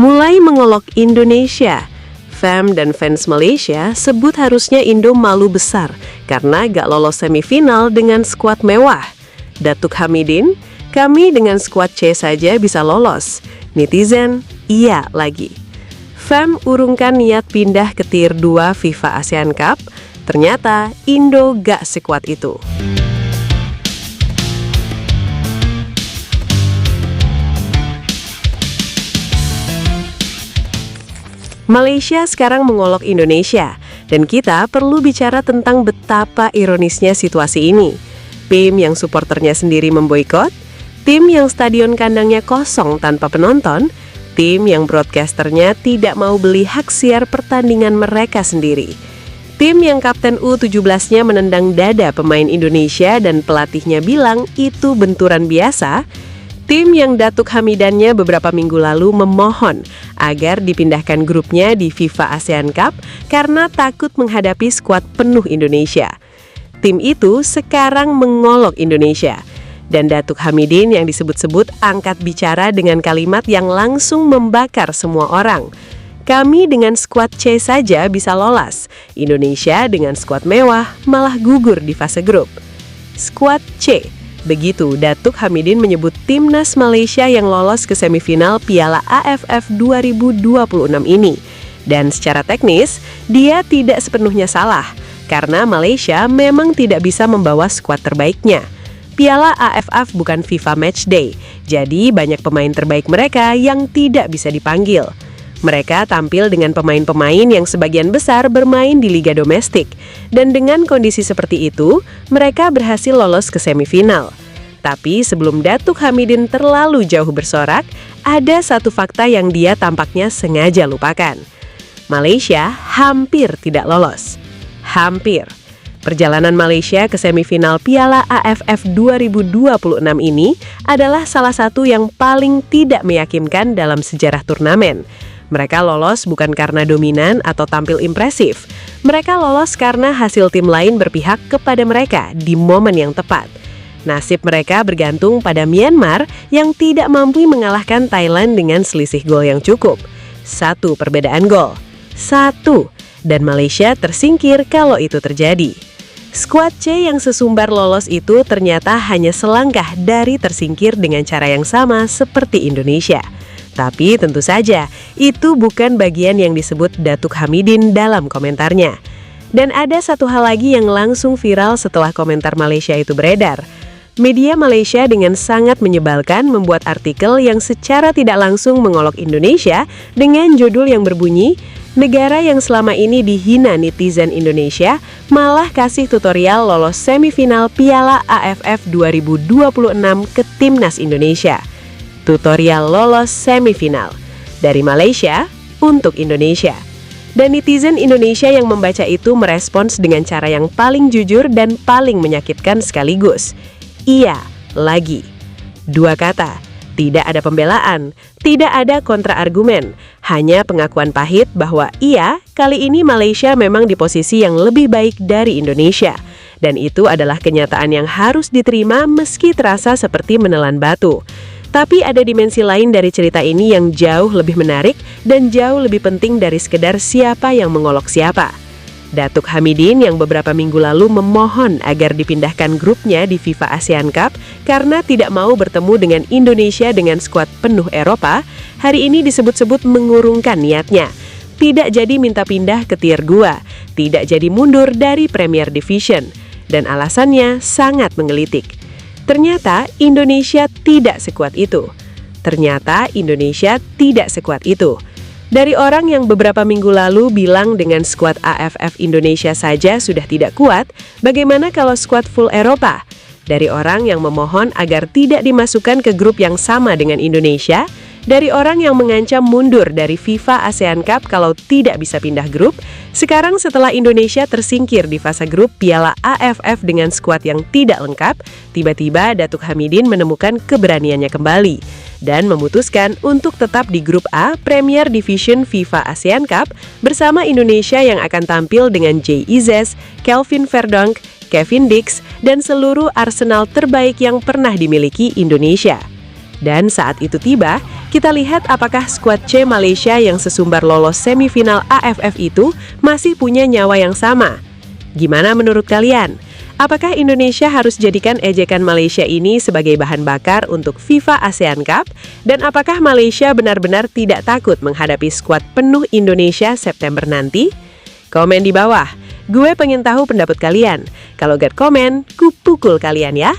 Mulai mengolok Indonesia. Fam dan fans Malaysia sebut harusnya Indo malu besar karena gak lolos semifinal dengan skuad mewah. Datuk Hamidin, kami dengan skuad C saja bisa lolos. Netizen, iya lagi. Fam urungkan niat pindah ke tier 2 FIFA ASEAN Cup, ternyata Indo gak sekuat itu. Malaysia sekarang mengolok Indonesia, dan kita perlu bicara tentang betapa ironisnya situasi ini. Tim yang suporternya sendiri memboikot, tim yang stadion kandangnya kosong tanpa penonton, tim yang broadcasternya tidak mau beli hak siar pertandingan mereka sendiri. Tim yang kapten U17-nya menendang dada pemain Indonesia dan pelatihnya bilang itu benturan biasa. Tim yang Datuk Hamidannya beberapa minggu lalu memohon agar dipindahkan grupnya di FIFA ASEAN Cup karena takut menghadapi skuad penuh Indonesia. Tim itu sekarang mengolok Indonesia. Dan Datuk Hamidin yang disebut-sebut angkat bicara dengan kalimat yang langsung membakar semua orang. Kami dengan skuad C saja bisa lolos. Indonesia dengan skuad mewah malah gugur di fase grup. Skuad C. Begitu Datuk Hamidin menyebut timnas Malaysia yang lolos ke semifinal Piala AFF 2026 ini. Dan secara teknis, dia tidak sepenuhnya salah, karena Malaysia memang tidak bisa membawa skuad terbaiknya. Piala AFF bukan FIFA Matchday, jadi banyak pemain terbaik mereka yang tidak bisa dipanggil. Mereka tampil dengan pemain-pemain yang sebagian besar bermain di liga domestik, dan dengan kondisi seperti itu, mereka berhasil lolos ke semifinal. Tapi sebelum Datuk Hamidin terlalu jauh bersorak, ada satu fakta yang dia tampaknya sengaja lupakan. Malaysia hampir tidak lolos. Hampir. Perjalanan Malaysia ke semifinal Piala AFF 2026 ini adalah salah satu yang paling tidak meyakinkan dalam sejarah turnamen. Mereka lolos bukan karena dominan atau tampil impresif. Mereka lolos karena hasil tim lain berpihak kepada mereka di momen yang tepat. Nasib mereka bergantung pada Myanmar yang tidak mampu mengalahkan Thailand dengan selisih gol yang cukup. 1 perbedaan gol. 1. Dan Malaysia tersingkir kalau itu terjadi. Skuad C yang sesumbar lolos itu ternyata hanya selangkah dari tersingkir dengan cara yang sama seperti Indonesia. Tapi tentu saja, itu bukan bagian yang disebut Datuk Hamidin dalam komentarnya. Dan ada satu hal lagi yang langsung viral setelah komentar Malaysia itu beredar. Media Malaysia dengan sangat menyebalkan membuat artikel yang secara tidak langsung mengolok Indonesia dengan judul yang berbunyi, negara yang selama ini dihina netizen Indonesia malah kasih tutorial lolos semifinal Piala AFF 2026 ke Timnas Indonesia. Tutorial lolos semifinal dari Malaysia untuk Indonesia. Dan netizen Indonesia yang membaca itu merespons dengan cara yang paling jujur dan paling menyakitkan sekaligus. Iya, lagi. 2 kata, tidak ada pembelaan, tidak ada kontra-argumen, hanya pengakuan pahit bahwa iya, kali ini Malaysia memang di posisi yang lebih baik dari Indonesia. Dan itu adalah kenyataan yang harus diterima meski terasa seperti menelan batu. Tapi ada dimensi lain dari cerita ini yang jauh lebih menarik dan jauh lebih penting dari sekedar siapa yang mengolok siapa. Datuk Hamidin yang beberapa minggu lalu memohon agar dipindahkan grupnya di FIFA ASEAN Cup karena tidak mau bertemu dengan Indonesia dengan skuad penuh Eropa, hari ini disebut-sebut mengurungkan niatnya. Tidak jadi minta pindah ke tier 2, tidak jadi mundur dari Premier Division, dan alasannya sangat menggelitik. Ternyata Indonesia tidak sekuat itu. Dari orang yang beberapa minggu lalu bilang dengan skuad AFF Indonesia saja sudah tidak kuat, bagaimana kalau skuad full Eropa? Dari orang yang memohon agar tidak dimasukkan ke grup yang sama dengan Indonesia, dari orang yang mengancam mundur dari FIFA ASEAN Cup kalau tidak bisa pindah grup, sekarang setelah Indonesia tersingkir di fase grup Piala AFF dengan skuad yang tidak lengkap, tiba-tiba Datuk Hamidin menemukan keberaniannya kembali dan memutuskan untuk tetap di grup A Premier Division FIFA ASEAN Cup bersama Indonesia yang akan tampil dengan Jay Izzes, Kelvin Verdonk, Kevin Dix, dan seluruh arsenal terbaik yang pernah dimiliki Indonesia. Dan saat itu tiba, kita lihat apakah skuad C Malaysia yang sesumbar lolos semifinal AFF itu masih punya nyawa yang sama. Gimana menurut kalian? Apakah Indonesia harus jadikan ejekan Malaysia ini sebagai bahan bakar untuk FIFA ASEAN Cup? Dan apakah Malaysia benar-benar tidak takut menghadapi skuad penuh Indonesia September nanti? Komen di bawah. Gue pengen tahu pendapat kalian. Kalau gak komen, ku pukul kalian ya.